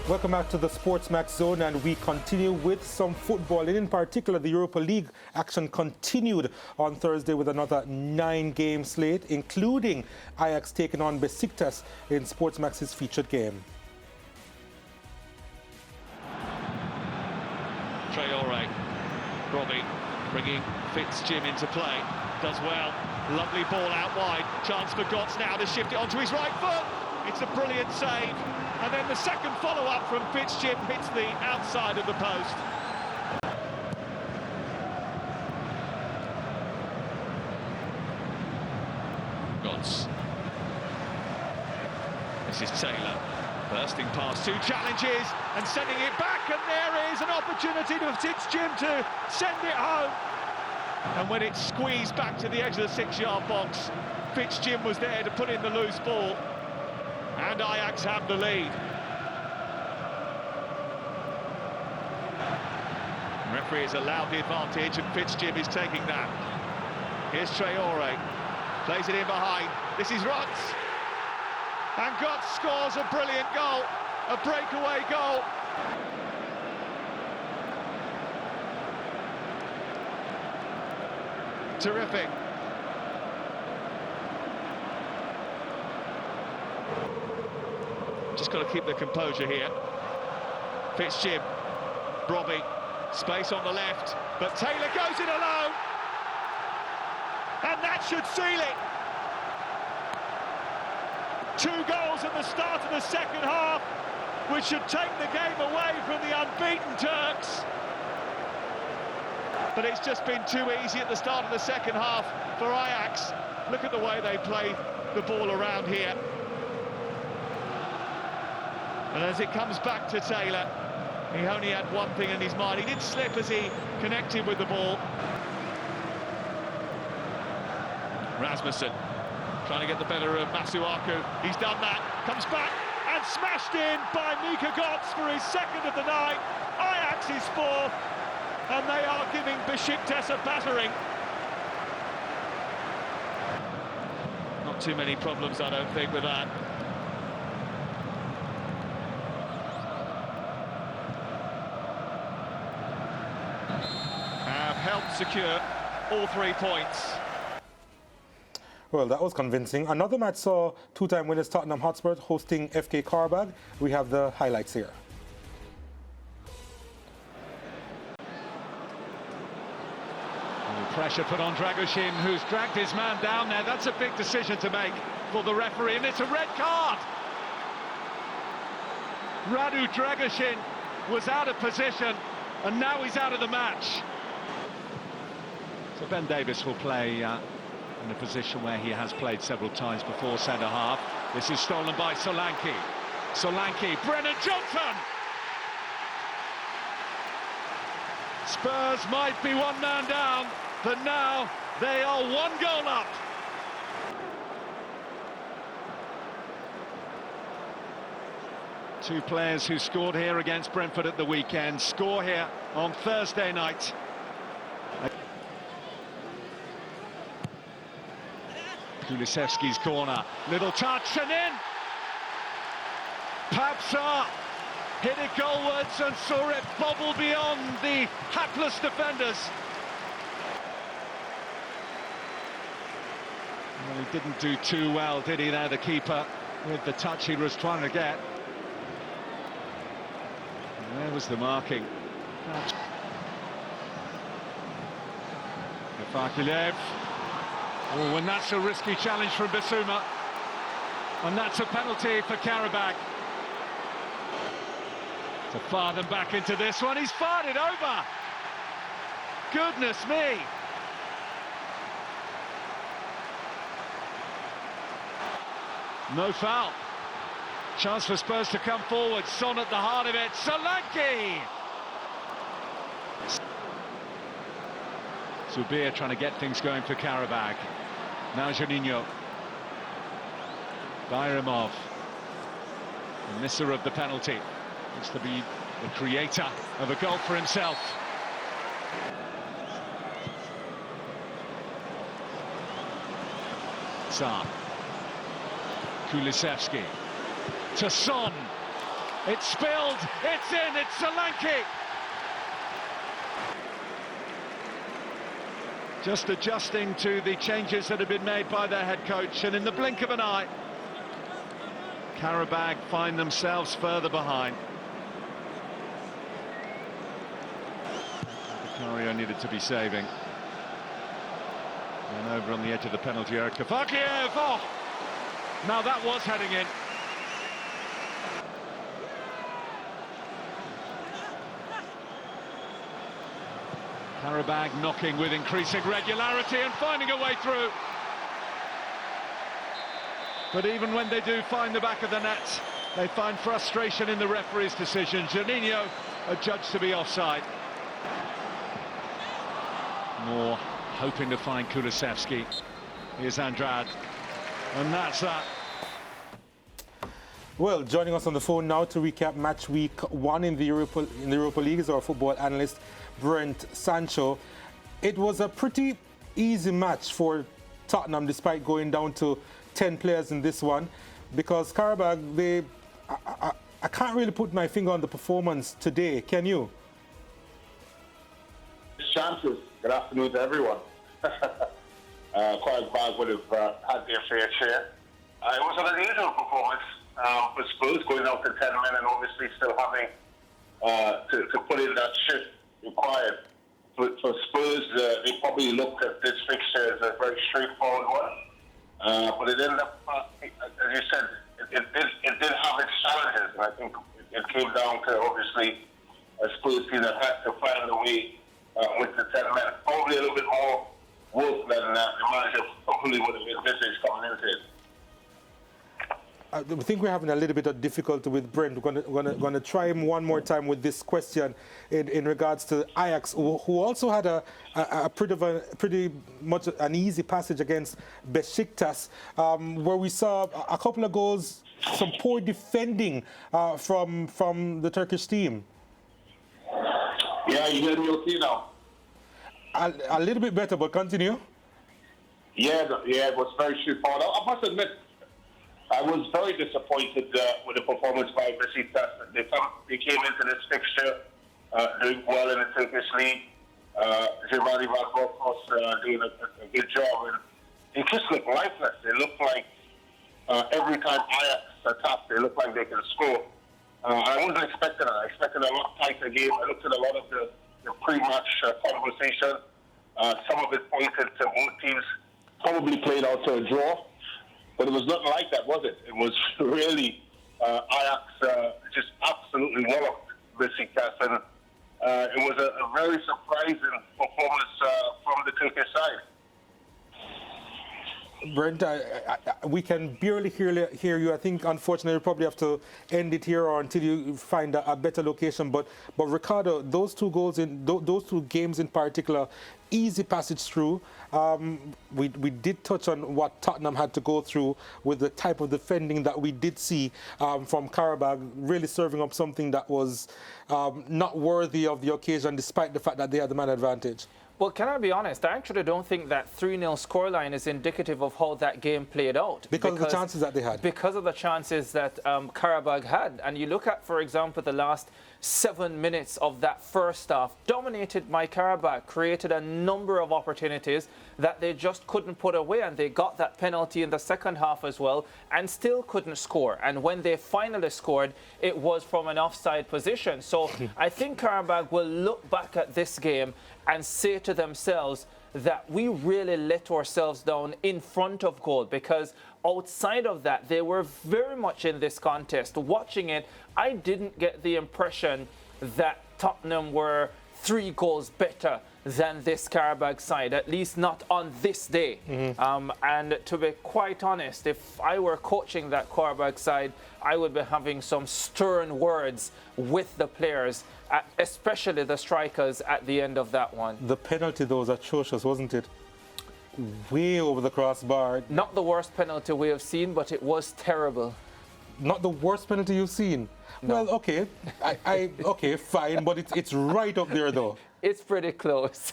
Welcome back to the SportsMax Zone, and we continue with some football. And in particular, the Europa League action continued on Thursday with another 9-game slate, including Ajax taking on Besiktas in SportsMax's featured game. Traore, Robbie bringing Jim into play, does well, lovely ball out wide, chance for Götze now to shift it onto his right foot. It's a brilliant save, and then the second follow-up from Jim hits the outside of the post. Götze. This is Taylor, bursting past 2 challenges and sending it back, and there is an opportunity for Jim to send it home. And when it's squeezed back to the edge of the 6-yard box, Jim was there to put in the loose ball. And Ajax have the lead. The referee has allowed the advantage, and Jim is taking that. Here's Traore, plays it in behind. This is Götze. And Götze scores a brilliant goal, a breakaway goal. Terrific. Just got to keep the composure here. Jim, Robbie, space on the left, but Taylor goes in alone, and that should seal it. 2 goals at the start of the second half, which should take the game away from the unbeaten Turks. But it's just been too easy at the start of the second half for Ajax. Look at the way they play the ball around here. And as it comes back to Taylor, he only had one thing in his mind. He did slip as he connected with the ball. Rasmussen trying to get the better of Masuaku. He's done that, comes back and smashed in by Mika Götze for his second of the night. Ajax is 4th, and they are giving Besiktas a battering. Not too many problems, I don't think, with that. Have helped secure all 3 points. Well, that was convincing. Another match saw 2-time winners Tottenham Hotspur hosting FK Karabag. We have the highlights here. Pressure put on Dragoshin, who's dragged his man down there. That's a big decision to make for the referee, and it's a red card. Radu Dragoshin was out of position, and now he's out of the match. So Ben Davies will play in a position where he has played several times before, centre-half. This is stolen by Solanke. Solanke, Brennan Johnson! Spurs might be 1 man down, but now they are 1 goal up. Two players who scored here against Brentford at the weekend score here on Thursday night. Kulusevski's corner, little touch and in. Papsa hit it goalwards and saw it bobble beyond the hapless defenders. Well, he didn't do too well, did he, there, the keeper, with the touch he was trying to get. And there was the marking. Fakilev. Oh, and that's a risky challenge from Bissouma. And that's a penalty for Karabag. To fire them back into this one. He's fired it over. Goodness me. No foul. Chance for Spurs to come forward. Son at the heart of it. Solanke! Zubir trying to get things going for Karabag. Now Juninho. Bayramov. The misser of the penalty. Looks to be the creator of a goal for himself. Tsar. Kulusevski. To Son. It's spilled, it's in, it's Solanke. Just adjusting to the changes that have been made by their head coach, and in the blink of an eye, Qarabağ find themselves further behind. Vicario needed to be saving. And over on the edge of the penalty area, Kafakiev! Oh! Now that was heading in. Qarabağ knocking with increasing regularity and finding a way through. But even when they do find the back of the net, they find frustration in the referee's decision. Juninho adjudged to be offside. Moore hoping to find Kulusevski. Here's Andrade. And that's that. Well, joining us on the phone now to recap match week 1 in the Europa League is our football analyst, Brent Sancho. It was a pretty easy match for Tottenham despite going down to 10 players in this one, because Qarabağ, I can't really put my finger on the performance today, can you? Chances. Good afternoon to everyone. Qarabağ would have had their fair share. It was an unusual performance for Spurs, going out to 10 men and obviously still having to put in that shift required. For Spurs, they probably looked at this fixture as a very straightforward one. But it ended up, as you said, it did have its challenges. And I think it came down to, obviously, a Spurs team that had to find a way with the 10 men. Probably a little bit more work than the manager probably would have envisaged coming into it. I think we're having a little bit of difficulty with Brent. We're going to try him one more time with this question in regards to Ajax, who also had a pretty much an easy passage against Besiktas, where we saw a couple of goals, some poor defending from the Turkish team. Yeah, you hear me okay now? A little bit better, but continue. Yeah, it was very straightforward. I must admit, I was very disappointed with the performance by Besiktas. They came into this fixture doing well in the Turkish league. Giovanni was doing a good job, and it just looked lifeless. It looked like every time Ajax attacked, they looked like they could score. I wasn't expecting that. I expected a lot tighter game. I looked at a lot of the pre-match conversation. Some of it pointed to both teams probably played out to a draw. But it was nothing like that, was it? It was really Ajax just absolutely walloped Besiktas, and it was a very surprising performance from the Turkish side. Brent, we can barely hear you. I think, unfortunately, we probably have to end it here or until you find a better location. But Ricardo, those two goals in those two games in particular, easy passage through. We did touch on what Tottenham had to go through with the type of defending that we did see from Qarabağ, really serving up something that was not worthy of the occasion, despite the fact that they had the man advantage. Well, can I be honest? I actually don't think that 3-0 scoreline is indicative of how that game played out. Because of the chances that they had. Because of the chances that Qarabağ had. And you look at, for example, the last 7 minutes of that first half, dominated by Qarabağ, created a number of opportunities that they just couldn't put away, and they got that penalty in the second half as well and still couldn't score. And when they finally scored, it was from an offside position. So I think Qarabağ will look back at this game and say to themselves that we really let ourselves down in front of goal, because outside of that, they were very much in this contest. Watching it, I didn't get the impression that Tottenham were 3 goals better than this Qarabağ side, at least not on this day. And to be quite honest, if I were coaching that Qarabağ side, I would be having some stern words with the players, especially the strikers at the end of that one. The penalty, though, was atrocious, wasn't it? Way over the crossbar. Not the worst penalty we have seen, but it was terrible. Not the worst penalty you've seen? No. Well, okay. okay, fine, but it's right up there, though. It's pretty close.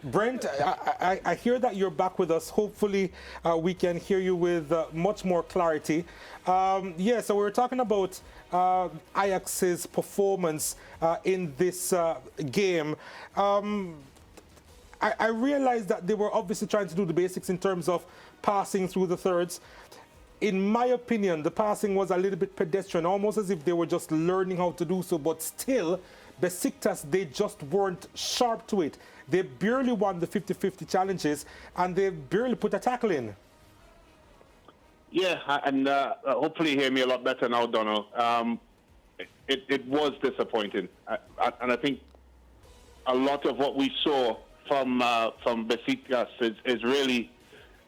Brent, I hear that you're back with us. Hopefully, we can hear you with much more clarity. Yeah, so we were talking about Ajax's performance in this game. I realized that they were obviously trying to do the basics in terms of passing through the thirds. In my opinion, the passing was a little bit pedestrian, almost as if they were just learning how to do so, but still, Besiktas, they just weren't sharp to it. They barely won the 50-50 challenges, and they barely put a tackle in. Yeah, and hopefully you hear me a lot better now, Donald. It was disappointing. And I think a lot of what we saw from Besiktas is really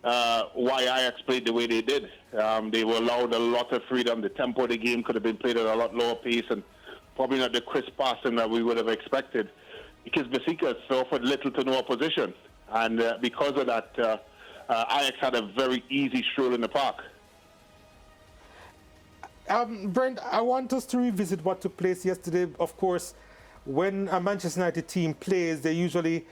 why Ajax played the way they did. They were allowed a lot of freedom. The tempo of the game could have been played at a lot lower pace and probably not the crisp passing that we would have expected, because Besiktas offered little to no opposition. And because of that, Ajax had a very easy stroll in the park. Brent, I want us to revisit what took place yesterday. Of course, when a Manchester United team plays, they usually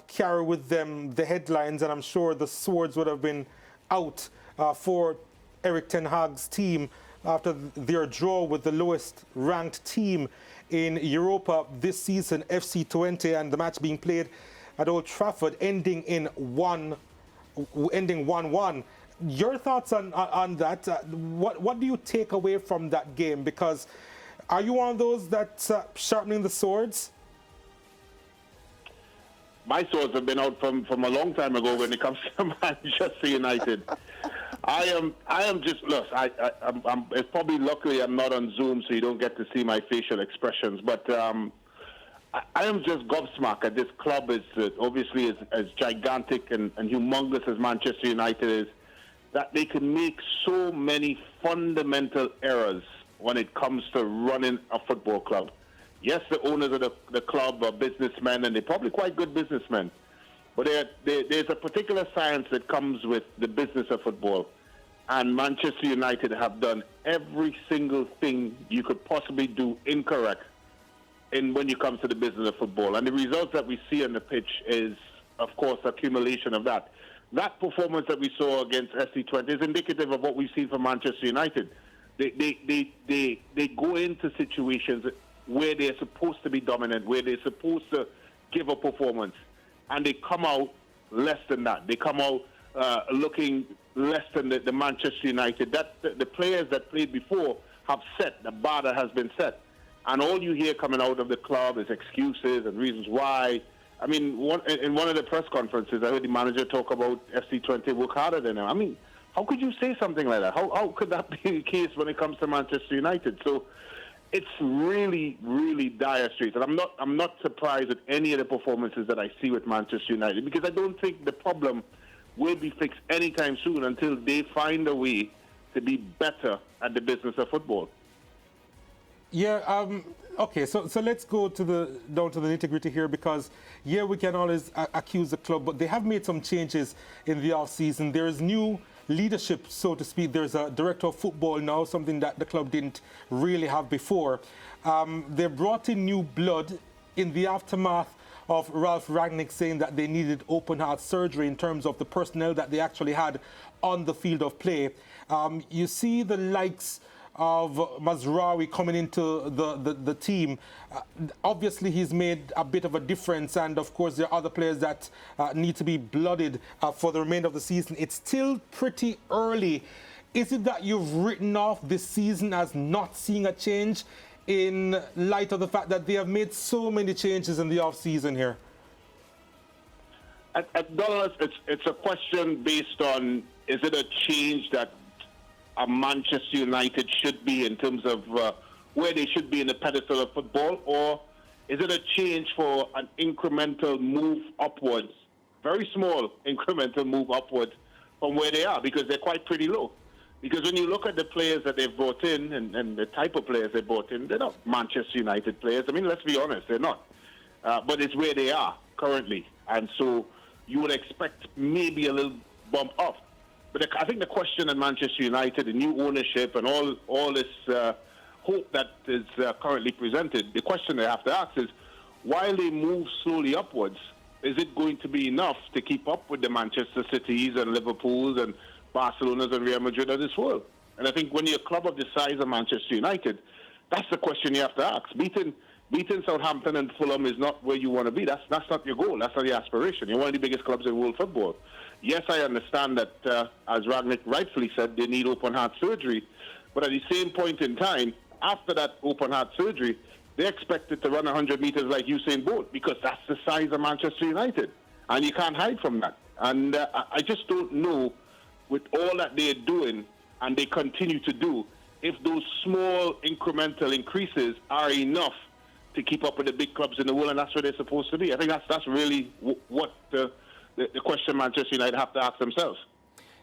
carry with them the headlines, and I'm sure the swords would have been out for Erik ten Hag's team after their draw with the lowest ranked team in Europa this season, FC Twente, and the match being played at Old Trafford, ending 1-1. Your thoughts on that? What do you take away from that game? Because are you one of those that's sharpening the swords? My swords have been out from a long time ago when it comes to Manchester United. I am just, look, it's probably luckily I'm not on Zoom, so you don't get to see my facial expressions, but I am just gobsmacked at this club. Is obviously as gigantic and humongous as Manchester United is, that they can make so many fundamental errors when it comes to running a football club. Yes, the owners of the club are businessmen, and they're probably quite good businessmen. But there's a particular science that comes with the business of football. And Manchester United have done every single thing you could possibly do incorrect when you come to the business of football. And the results that we see on the pitch is, of course, accumulation of that. That performance that we saw against FC Twente is indicative of what we've seen from Manchester United. They go into situations where they're supposed to be dominant, where they're supposed to give a performance, and they come out less than that. They come out looking less than the Manchester United. That the players that played before have set, the bar that has been set. And all you hear coming out of the club is excuses and reasons why. I mean, in one of the press conferences, I heard the manager talk about FC Twente work harder than him. I mean, how could you say something like that? How could that be the case when it comes to Manchester United? So it's really, really dire straits. And I'm not surprised at any of the performances that I see with Manchester United, because I don't think the problem will be fixed anytime soon until they find a way to be better at the business of football. Yeah, okay, so let's go down to the nitty-gritty here, because, yeah, we can always accuse the club, but they have made some changes in the off-season. There is new leadership, so to speak. There's a director of football now, something that the club didn't really have before. They brought in new blood in the aftermath of Ralph Rangnick saying that they needed open-heart surgery in terms of the personnel that they actually had on the field of play. You see the likes of Mazraoui coming into the team. Obviously, he's made a bit of a difference, and of course, there are other players that need to be blooded for the remainder of the season. It's still pretty early. Is it that you've written off this season as not seeing a change in light of the fact that they have made so many changes in the off-season here? Donald, it's a question based on, is it a change that a Manchester United should be in terms of where they should be in the pedestal of football, or is it a change for an incremental move upwards, very small incremental move upwards from where they are, because they're quite pretty low. Because when you look at the players that they've brought in and the type of players they brought in, they're not Manchester United players. I mean, let's be honest, they're not. But it's where they are currently. And so you would expect maybe a little bump up. But I think the question in Manchester United, the new ownership and all this hope that is currently presented, the question they have to ask is, while they move slowly upwards, is it going to be enough to keep up with the Manchester Cities and Liverpools and Barcelonas and Real Madrid of this world? And I think when you're a club of the size of Manchester United, that's the question you have to ask. Beating Southampton and Fulham is not where you want to be. That's not your goal. That's not your aspiration. You're one of the biggest clubs in world football. Yes, I understand that, as Ragnick rightfully said, they need open-heart surgery. But at the same point in time, after that open-heart surgery, they're expected to run 100 meters like Usain Bolt because that's the size of Manchester United. And you can't hide from that. And I just don't know, with all that they're doing and they continue to do, if those small incremental increases are enough to keep up with the big clubs in the world, and that's where they're supposed to be. I think that's really what the question Manchester United have to ask themselves.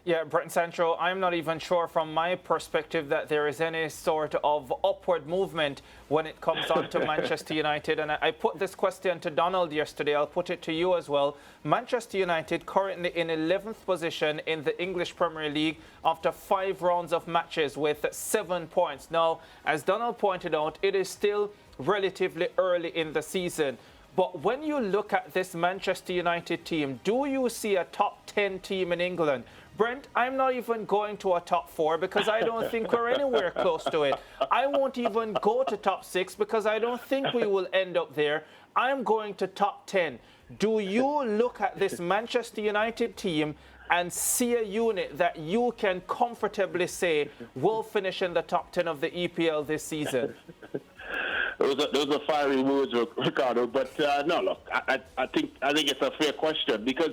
Yeah, Brenton Sancho, I'm not even sure from my perspective that there is any sort of upward movement when it comes on to Manchester United. And I put this question to Donald yesterday. I'll put it to you as well. Manchester United currently in 11th position in the English Premier League after 5 rounds of matches with 7 points. Now, as Donald pointed out, it is still relatively early in the season. But when you look at this Manchester United team, do you see a top 10 team in England? Brent, I'm not even going to a top 4 because I don't think we're anywhere close to it. I won't even go to top 6 because I don't think we will end up there. I'm going to top 10. Do you look at this Manchester United team and see a unit that you can comfortably say will finish in the top 10 of the EPL this season? Those are fiery words, Ricardo. But no, look, I think it's a fair question because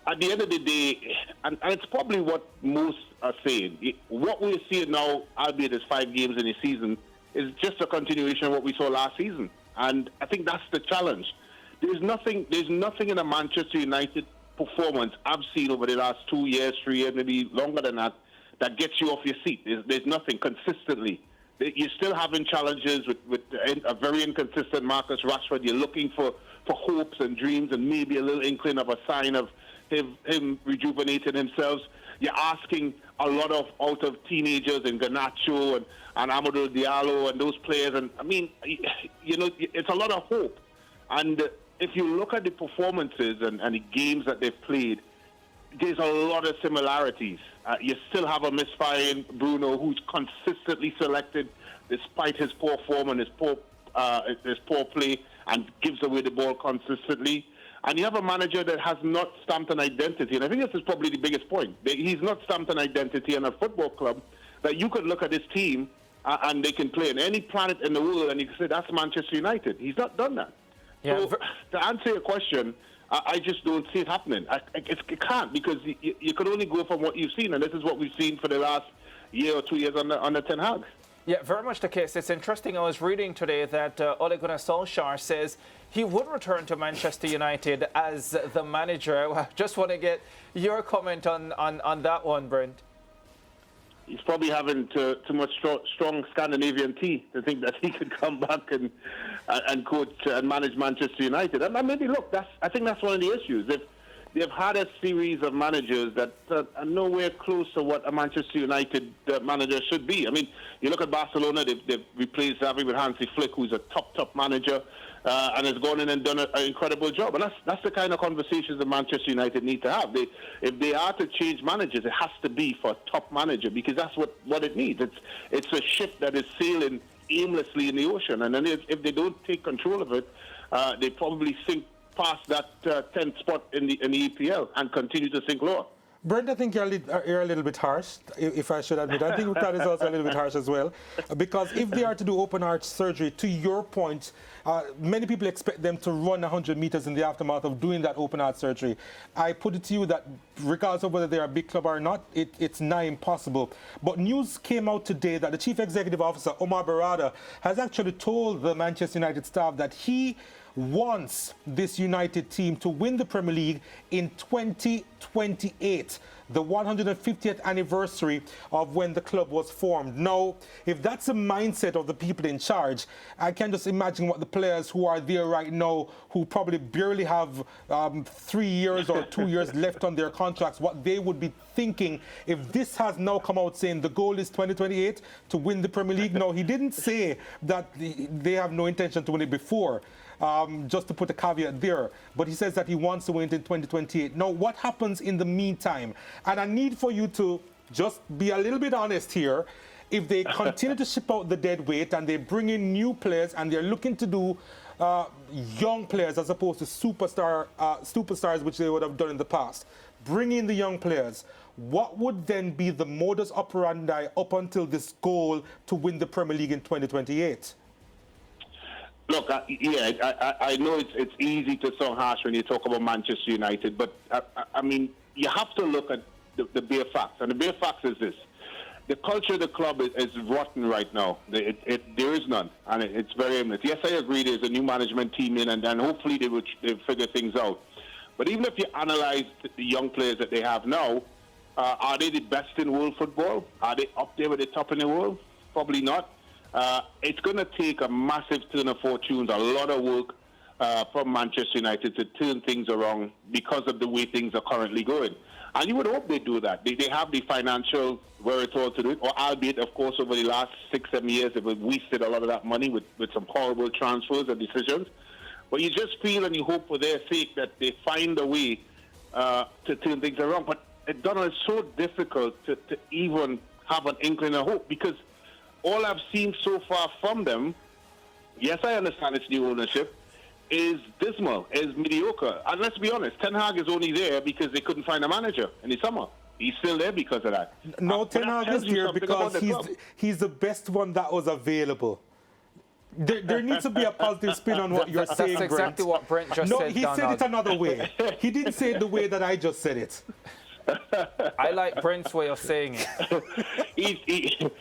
at the end of the day, and it's probably what most are saying, what we're seeing now, albeit it's 5 games in a season, is just a continuation of what we saw last season. And I think that's the challenge. There's nothing in a Manchester United performance I've seen over the last 2 years, 3 years, maybe longer than that, that gets you off your seat. There's nothing consistently. You're still having challenges with a very inconsistent Marcus Rashford. You're looking for hopes and dreams and maybe a little inkling of a sign of him rejuvenating himself. You're asking a lot out of teenagers and Garnacho and Amadou Diallo and those players. And I mean, it's a lot of hope. And if you look at the performances and the games that they've played, there's a lot of similarities. You still have a misfiring Bruno who's consistently selected despite his poor form and his poor play and gives away the ball consistently. And you have a manager that has not stamped an identity. And I think this is probably the biggest point. He's not stamped an identity in a football club that you could look at his team and they can play in any planet in the world and you can say, that's Manchester United. He's not done that. Yeah. So to answer your question, I just don't see it happening. It can't because you can only go from what you've seen. And this is what we've seen for the last year or 2 years under Ten Hag. Yeah, very much the case. It's interesting. I was reading today that Ole Gunnar Solskjaer says he would return to Manchester United as the manager. I just want to get your comment on that one, Brent. He's probably having too much strong Scandinavian tea to think that he could come back and coach and manage Manchester United. And maybe, look, I think that's one of the issues. They've had a series of managers that are nowhere close to what a Manchester United manager should be. I mean, you look at Barcelona, they've replaced Xavi with Hansi Flick, who's a top manager, and has gone in and done an incredible job. And that's the kind of conversations that Manchester United need to have. If they are to change managers, it has to be for a top manager because that's what it needs. It's a ship that is sailing aimlessly in the ocean. And then if they don't take control of it, they probably sink past that 10th spot in the EPL and continue to sink lower. Brent, I think you're a little bit harsh, if I should admit. I think that is also a little bit harsh as well. Because if they are to do open heart surgery, to your point, many people expect them to run 100 meters in the aftermath of doing that open heart surgery. I put it to you that regardless of whether they're a big club or not, it's nigh impossible. But news came out today that the Chief Executive Officer, Omar Barada, has actually told the Manchester United staff that he wants this United team to win the Premier League in 2028. the 150th anniversary of when the club was formed. Now, if that's the mindset of the people in charge, I can just imagine what the players who are there right now, who probably barely have 3 years or 2 years left on their contracts, what they would be thinking if this has now come out saying the goal is 2028 to win the Premier League. No, he didn't say that they have no intention to win it before. Just to put a caveat there. But he says that he wants to win it in 2028. Now, what happens in the meantime? And I need for you to just be a little bit honest here. If they continue to ship out the dead weight and they bring in new players and they're looking to do young players as opposed to superstars, which they would have done in the past, bring in the young players, what would then be the modus operandi up until this goal to win the Premier League in 2028? Look, I know it's easy to sound harsh when you talk about Manchester United, but I mean, you have to look at the bare facts. And the bare facts is this. The culture of the club is rotten right now. There is none, and it's very imminent. Yes, I agree there's a new management team in, and hopefully they'll figure things out. But even if you analyze the young players that they have now, are they the best in world football? Are they up there with the top in the world? Probably not. It's going to take a massive turn of fortunes, a lot of work from Manchester United to turn things around because of the way things are currently going. And you would hope they do that. They have the financial wherewithal to do it, or albeit, of course, over the last 6-7 years, they've wasted a lot of that money with some horrible transfers and decisions. But you just feel and you hope for their sake that they find a way to turn things around. But Donald, it's so difficult to even have an inkling of hope because all I've seen so far from them, yes, I understand it's new ownership, is dismal, is mediocre. And let's be honest, Ten Hag is only there because they couldn't find a manager in the summer. He's still there because of that. No, Ten Hag is there because he's the best one that was available. There needs to be a positive spin on what you're saying, Brent. That's exactly what Brent just said, No, he Donald. said it another way. He didn't say it the way that I just said it. I like Brent's way of saying it.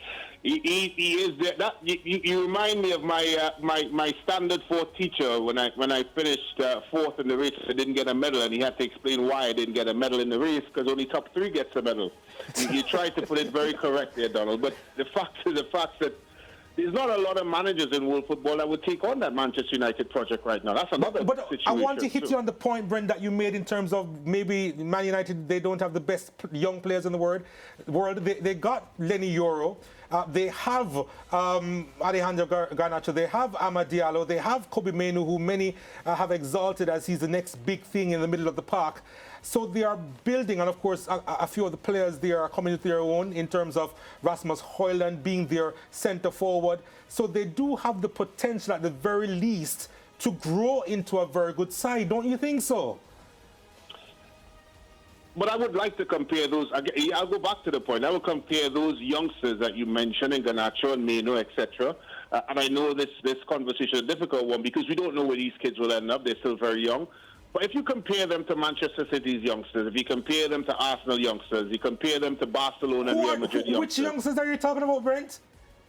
He is there. You remind me of my standard 4 teacher when I finished 4th in the race. I didn't get a medal, and he had to explain why I didn't get a medal in the race because only top 3 gets a medal. You tried to put it very correct there, Donald. But the fact is that there's not a lot of managers in world football that would take on that Manchester United project right now. That's another situation. I want to hit you on the point, Brent, that you made in terms of maybe Man United, they don't have the best young players in the world. They got Lenny Yoro. They have Alejandro Garnacho. They have Amad Diallo. They have Kobe Mainoo, who many have exalted as he's the next big thing in the middle of the park. So they are building, and of course, a few of the players there are coming into their own in terms of Rasmus Højlund being their centre forward. So they do have the potential, at the very least, to grow into a very good side. Don't you think so? But I would like to compare those. I'll go back to the point. I will compare those youngsters that you mentioned, in Garnacho and Mainoo, etc. And I know this conversation is a difficult one because we don't know where these kids will end up. They're still very young. But if you compare them to Manchester City's youngsters, if you compare them to Arsenal youngsters, you compare them to Barcelona and Real Madrid youngsters. Which youngsters are you talking about, Brent?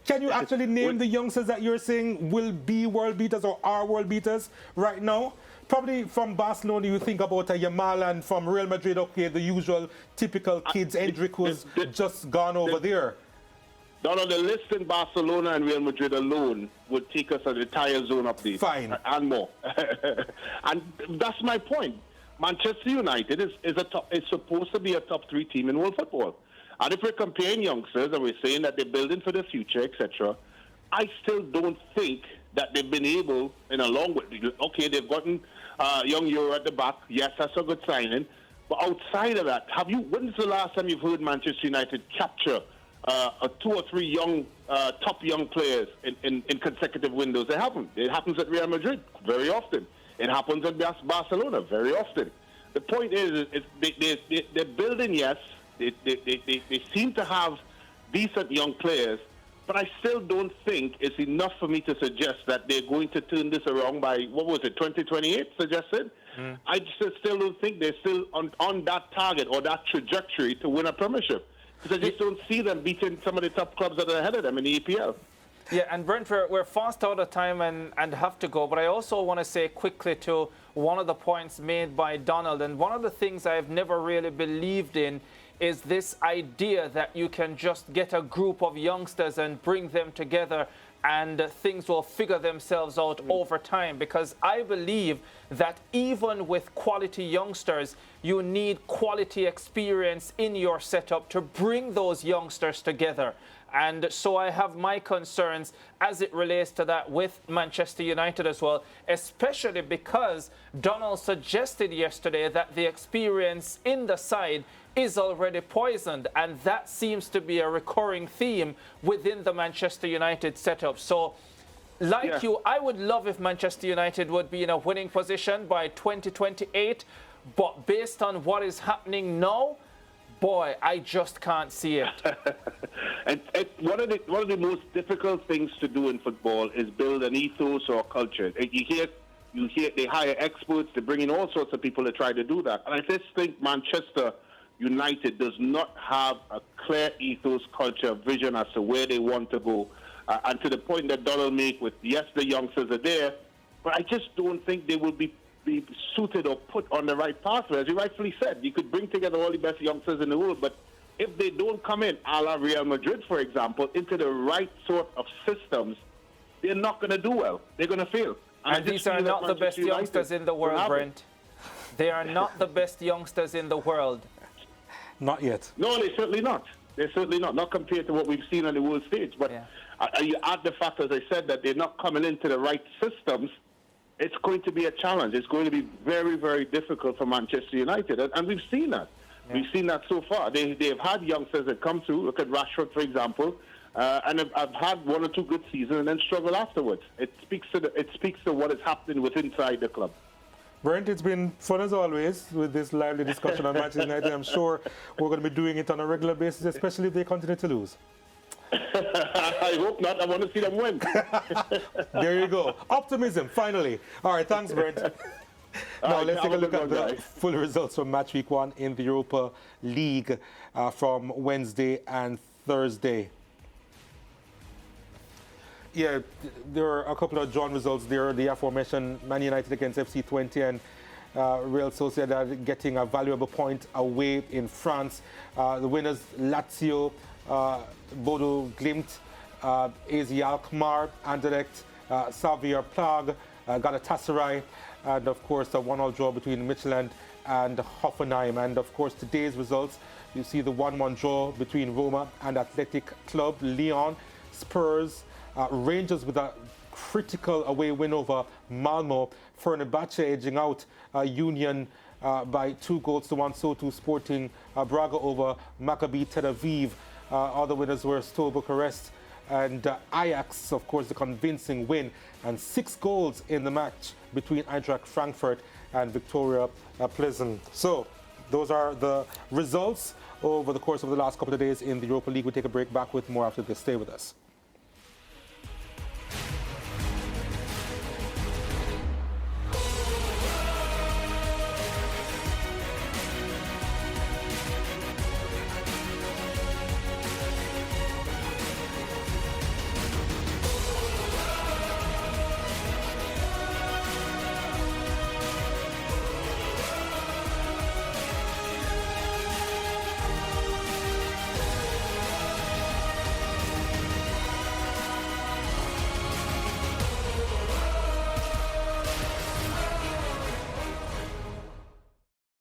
Can you actually name the youngsters that you're saying will be world beaters or are world beaters right now? Probably from Barcelona, you think about a Yamal, and from Real Madrid, okay, the usual typical kids. Hendrik was just gone over there. The list in Barcelona and Real Madrid alone would take us an entire zone update. Fine. And more. And that's my point. Manchester United is supposed to be a top 3 team in world football. And if we're comparing youngsters and we're saying that they're building for the future, etc., I still don't think that they've been able, in a long way, okay, they've gotten young Euro at the back. Yes, that's a good signing. But outside of that, when's the last time you've heard Manchester United capture 2 or 3 top young players in consecutive windows? They haven't. It happens at Real Madrid very often. It happens at Barcelona very often. The point is they're building, yes. They seem to have decent young players, but I still don't think it's enough for me to suggest that they're going to turn this around by, 2028 suggested? I just still don't think they're still on that target or that trajectory to win a Premiership. Because I just don't see them beating some of the top clubs that are ahead of them in the EPL. Yeah, and Brent, we're fast out of time and have to go. But I also want to say quickly to one of the points made by Donald, and one of the things I've never really believed in is this idea that you can just get a group of youngsters and bring them together and things will figure themselves out over time, because I believe that even with quality youngsters, you need quality experience in your setup to bring those youngsters together. And so I have my concerns as it relates to that with Manchester United as well, especially because Donald suggested yesterday that the experience in the side is already poisoned, and that seems to be a recurring theme within the Manchester United setup. So like you, I would love if Manchester United would be in a winning position by 2028, but based on what is happening now, boy, I just can't see it. And one of the most difficult things to do in football is build an ethos or culture. You hear they hire experts, they bring in all sorts of people to try to do that. And I just think Manchester United does not have a clear ethos, culture, vision as to where they want to go. And to the point that Donald made with, yes, the youngsters are there, but I just don't think they will be suited or put on the right pathway. As you rightfully said, you could bring together all the best youngsters in the world, but if they don't come in, a la Real Madrid, for example, into the right sort of systems, they're not going to do well. They're going to fail. And these are not the best youngsters in the world, Brent. They are not the best youngsters in the world. Not yet. No, they're certainly not. They're certainly not. Not compared to what we've seen on the world stage. But you add the fact, as I said, that they're not coming into the right systems, it's going to be a challenge. It's going to be very, very difficult for Manchester United. And we've seen that. Yeah. We've seen that so far. They've had youngsters that come through. Look at Rashford, for example. And have had one or two good seasons and then struggle afterwards. It speaks to what is happening within inside the club. Brent, it's been fun as always with this lively discussion on Manchester United. I'm sure we're going to be doing it on a regular basis, especially if they continue to lose. I hope not. I want to see them win. There you go. Optimism, finally. All right, thanks, Brent. Now, let's take a look at the full results from match week 1 in the Europa League from Wednesday and Thursday. Yeah, there are a couple of drawn results there. The aforementioned Man United against FC Twente and Real Sociedad getting a valuable point away in France. The winners, Lazio, Bodo Glimt, AZ Alkmaar, Anderlecht, Slavia Prague, Galatasaray, and of course a 1-1 draw between Midtjylland and Hoffenheim. And of course today's results, you see the 1-1 draw between Roma and Athletic Club, Lyon, Spurs, Rangers with a critical away win over Malmo, Fenerbahce edging out Union by 2-1, so too Sporting Braga over Maccabi Tel Aviv. Other winners were Steaua Bucharest and Ajax, of course, the convincing win, and 6 goals in the match between Eintracht Frankfurt and Victoria Plzen. So those are the results over the course of the last couple of days in the Europa League. We'll take a break. Back with more after this. Stay with us.